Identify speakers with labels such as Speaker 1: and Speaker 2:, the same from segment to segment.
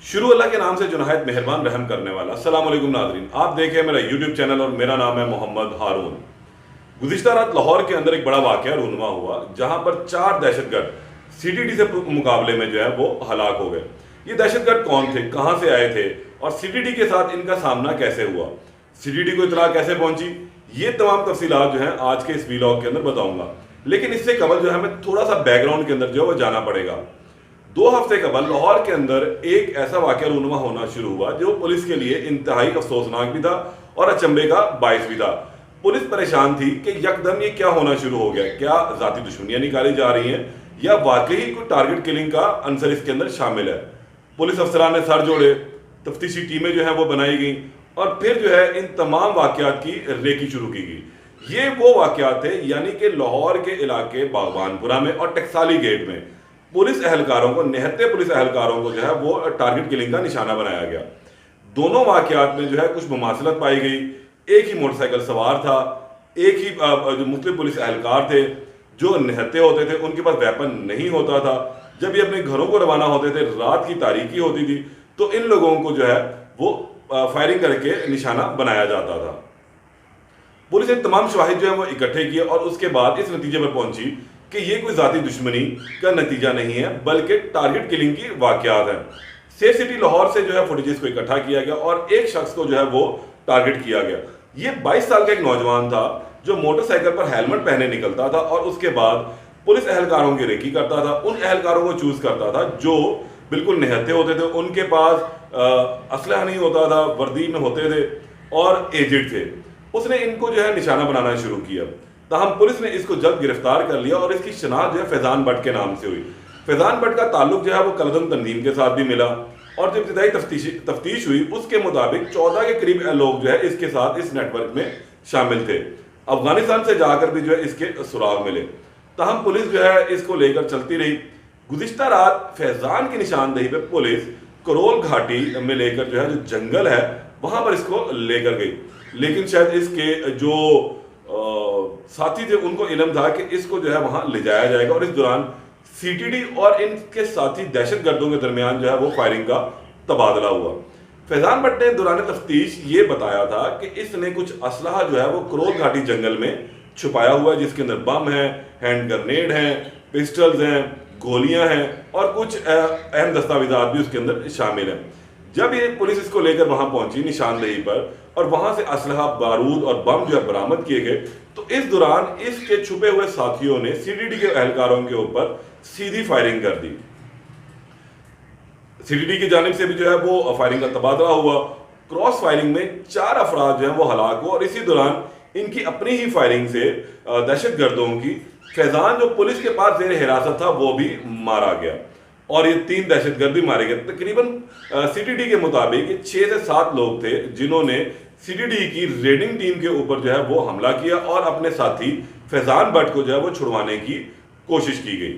Speaker 1: शुरू अल्लाह के नाम से जो नहायत मेहरबान रहम करने वाला। अस्सलाम वालेकुम नाज़रीन, आप देखें मेरा यूट्यूब चैनल और मेरा नाम है मोहम्मद हारून। गुज़िश्ता रात लाहौर के अंदर एक बड़ा वाक़या रूनुमा हुआ जहां पर 4 दहशतगर्द सीटीडी से मुकाबले में जो है वो हलाक हो गए। ये दहशतगर्द कौन थे, कहां से आए थे और सीटीडी के साथ इनका सामना कैसे हुआ, सीटीडी को इतला कैसे पहुंची, ये तमाम तफसीलात जो है आज के इस वीलॉग के अंदर बताऊंगा। लेकिन इससे कबल जो है हमें थोड़ा सा बैकग्राउंड के अंदर जो है वो जाना पड़ेगा। 2 हफ्ते कबल लाहौर के अंदर एक ऐसा वाक़या रूनुमा होना शुरू हुआ जो पुलिस के लिए इंतहाई अफसोसनाक भी था और अचंभे का बायस भी था। पुलिस परेशान थी कि यकदम ये क्या होना शुरू हो गया, क्या जाती दुश्मनियां निकाली जा रही हैं या वाकई कोई टारगेट किलिंग का अंसर इसके अंदर शामिल है। पुलिस अफसरान ने सर जोड़े, तफ्तीशी टीमें जो है वो बनाई गई और फिर जो है इन तमाम वाक़यात की रेकी शुरू की गई। ये वो वाक़यात थे यानी कि लाहौर के इलाके बागबानपुरा में और टकसाली गेट में पुलिस अहलकारों को, निहत्ते पुलिस अहलकारों को जो है वो टारगेट किलिंग का निशाना बनाया गया। दोनों वाक़यात में जो है कुछ मुमासलत पाई गई। एक ही मोटरसाइकिल सवार था, एक ही जो मुख्तलिफ पुलिस अहलकार थे, जो निहत्ते होते थे उनके पास वेपन नहीं होता था। जब ये अपने घरों को रवाना होते थे, रात की तारीकी होती थी, तो इन लोगों को जो है वो फायरिंग करके निशाना बनाया जाता था। पुलिस ने तमाम शवाहिद जो है वो इकट्ठे किए और उसके बाद इस नतीजे पर पहुंची कि ये कोई जाती दुश्मनी का नतीजा नहीं है बल्कि टारगेट किलिंग की वाक़यात है। सेफ सिटी लाहौर से जो है फुटेजेस को इकट्ठा किया गया और एक शख्स को जो है वो टारगेट किया गया। ये 22 साल का एक नौजवान था जो मोटरसाइकिल पर हेलमेट पहने निकलता था और उसके बाद पुलिस अहलकारों की रेकी करता था। उन अहलकारों को चूज करता था जो बिल्कुल निहत्ते होते थे, उनके पास असलहा नहीं होता था, वर्दी में होते थे और एजेड थे। उसने इनको जो है निशाना बनाना शुरू किया। ताहम पुलिस ने इसको जल्द गिरफ्तार कर लिया और इसकी शनाख्त जो है फैजान भट्ट के नाम से हुई। फैजान भट्ट का ताल्लुक जो है वो कलदम तंजीम के साथ भी मिला और जब इब्तिदाई तफ्तीश हुई उसके मुताबिक 14 के करीब लोग जो है इसके साथ इस नेटवर्क में शामिल थे। अफगानिस्तान से जाकर भी जो है इसके सुराग मिले। ताहम पुलिस जो है इसको लेकर चलती रही। गुज़िश्ता रात फैजान की निशानदेही पे पुलिस करोल घाटी में लेकर जो है जो जंगल है वहां पर इसको लेकर गई, लेकिन शायद इसके जो साथी थे उनको इल्म था कि इसको जो है वहां ले जाया जाएगा और इस दौरान सीटीडी और इनके साथी दहशतगर्दों के दरमियान जो है वो फायरिंग का तबादला हुआ। फैजान भट्ट ने दौरान तफ्तीश ये बताया था कि इसने कुछ असलहा जो है वो करोल घाटी जंगल में छुपाया हुआ है जिसके अंदर बम है, हैंड ग्रेनेड हैं, पिस्टल्स हैं, गोलियां हैं और कुछ अहम दस्तावेजात भी उसके अंदर शामिल हैं। जब ये पुलिस इसको लेकर वहां पहुंची निशानदेही पर और वहां से असलहा, बारूद और बम जो है बरामद किए गए, तो इस दौरान इसके छुपे हुए साथियों ने सीटीडी के अहलकारों के ऊपर सीधी फायरिंग कर दी। सीटीडी की जानिब से भी जो है वो फायरिंग का तबादला हुआ। क्रॉस फायरिंग में 4 अफराद जो है वो हलाक हुए और इसी दौरान इनकी अपनी ही फायरिंग से दहशतगर्दों की फैजान जो पुलिस के पास जेर हिरासत था वो भी मारा गया और ये 3 दहशतगर्द भी मारे गए। तकरीबन सीटीडी के मुताबिक 6 से 7 लोग थे जिन्होंने सीटीडी की रेडिंग टीम के ऊपर जो है वो हमला किया और अपने साथी फैजान भट्ट को जो है वो छुड़वाने की कोशिश की गई।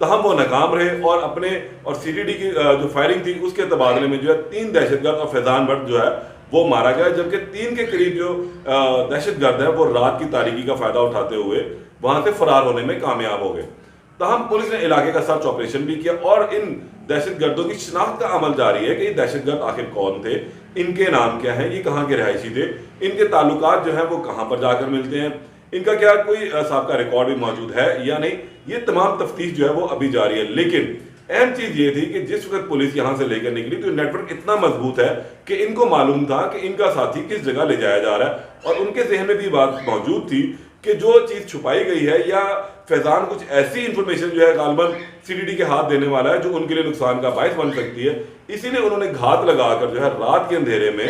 Speaker 1: तहम वो नाकाम रहे और सीटीडी की जो फायरिंग थी उसके तबादले में जो है 3 दहशतगर्द और फैजान भट्ट जो है वो मारा गया, जबकि 3 के करीब जो दहशतगर्द है वो रात की तारीकी का फायदा उठाते हुए वहां से फरार होने में कामयाब हो गए। तहम पुलिस ने इलाके का सर्च ऑपरेशन भी किया और इन दहशतगर्दों की शिनाख्त का अमल जारी है कि ये दहशतगर्द आखिर कौन थे, इनके नाम क्या हैं, ये कहाँ के रहायशी थे, इनके ताल्लुकात जो है वो कहाँ पर जाकर मिलते हैं, इनका क्या कोई साहब का रिकॉर्ड भी मौजूद है या नहीं। ये तमाम तफ्तीश जो है वो अभी जारी है। लेकिन अहम चीज ये थी कि जिस वक्त पुलिस यहां से लेकर निकली तो नेटवर्क इतना मजबूत है कि इनको मालूम था कि इनका साथी किस जगह ले जाया जा रहा है और उनके जहन में भी बात मौजूद थी कि जो चीज छुपाई गई है या फैजान कुछ ऐसी इंफॉर्मेशन जो है गालबन सीटीडी के हाथ देने वाला है जो उनके लिए नुकसान का बायस बन सकती है। इसीलिए उन्होंने घात लगाकर जो है रात के अंधेरे में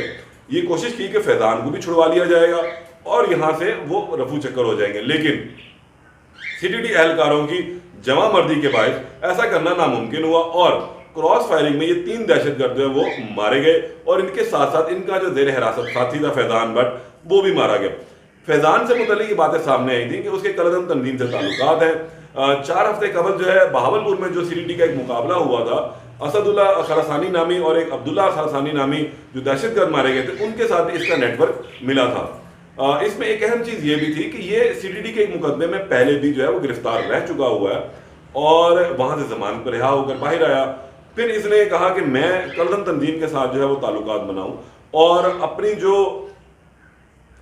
Speaker 1: ये कोशिश की कि फैजान को भी छुड़वा लिया जाएगा और यहां से वो रफू चक्कर हो जाएंगे। लेकिन सीटीडी अहलकारों की जमा मर्दी के बायस ऐसा करना नामुमकिन हुआ और क्रॉस फायरिंग में ये 3 दहशतगर्द जो है वो मारे गए और इनके साथ साथ इनका जो जेर हिरासत साथी था फैजान भट्ट वो भी मारा गया। फैजान से मुतल्लिक बातें सामने आई थी कि उसके कलदम तंजीम से ताल्लुकात हैं। 4 हफ्ते कबल जो है बहावलपुर में जो सीटीडी का एक मुकाबला हुआ था, असदुल्ला खरासानी नामी और एक अब्दुल्ला खरासानी नामी जो दहशतगर्द मारे गए थे उनके साथ इसका नेटवर्क मिला था। इसमें एक अहम चीज ये भी थी कि ये सीटीडी के एक मुकदमे में पहले भी जो है वो गिरफ्तार रह चुका हुआ है और वहां से जमानत पर रिहा होकर बाहर आया फिर इसने कहा कि मैं कलदम तंजीम के साथ जो है वो ताल्लुकात बनाऊं और अपनी जो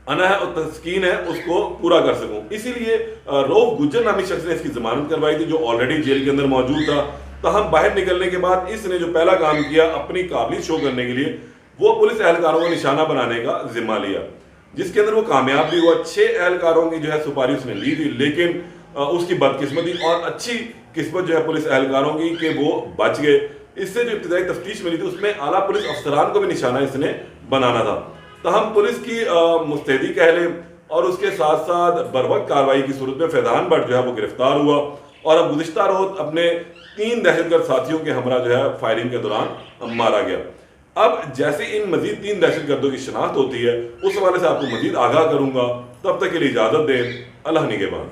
Speaker 1: अना है और तस्कीन है उसको पूरा कर सकूं। इसीलिए रऊफ गुज्जर नामी शख्स ने इसकी जमानत करवाई थी, जो ऑलरेडी जेल के अंदर मौजूद था। तो हम बाहर निकलने के बाद इसने जो पहला काम किया अपनी काबिलियत शो करने के लिए, वो पुलिस एहलकारों को निशाना बनाने का जिम्मा लिया, जिसके अंदर वो कामयाब भी हुआ। 6 एहलकारों की जो है सुपारी उसने ली थी, लेकिन उसकी बदकिस्मती और अच्छी किस्मत जो है पुलिस एहलकारों की कि वो बच गए। इससे जो इब्तिदाई तफ्तीश मिली थी उसमें आला पुलिस अफसरान को भी निशाना इसने बनाना था। तो हम पुलिस की मुस्तैदी कह लें, और उसके साथ साथ बरवक्त कार्रवाई की सूरत में फैजान भट्ट जो है वो गिरफ्तार हुआ और अब गुज़िश्ता रोज़ अपने 3 दहशतगर्द साथियों के हमरा जो है फायरिंग के दौरान मारा गया। अब जैसे इन मजीद 3 दहशतगर्दों की शिनाख्त होती है उस हवाले से आपको मजीद आगाह करूंगा। तब तक के लिए इजाज़त दें। अल्लाह निगहबान।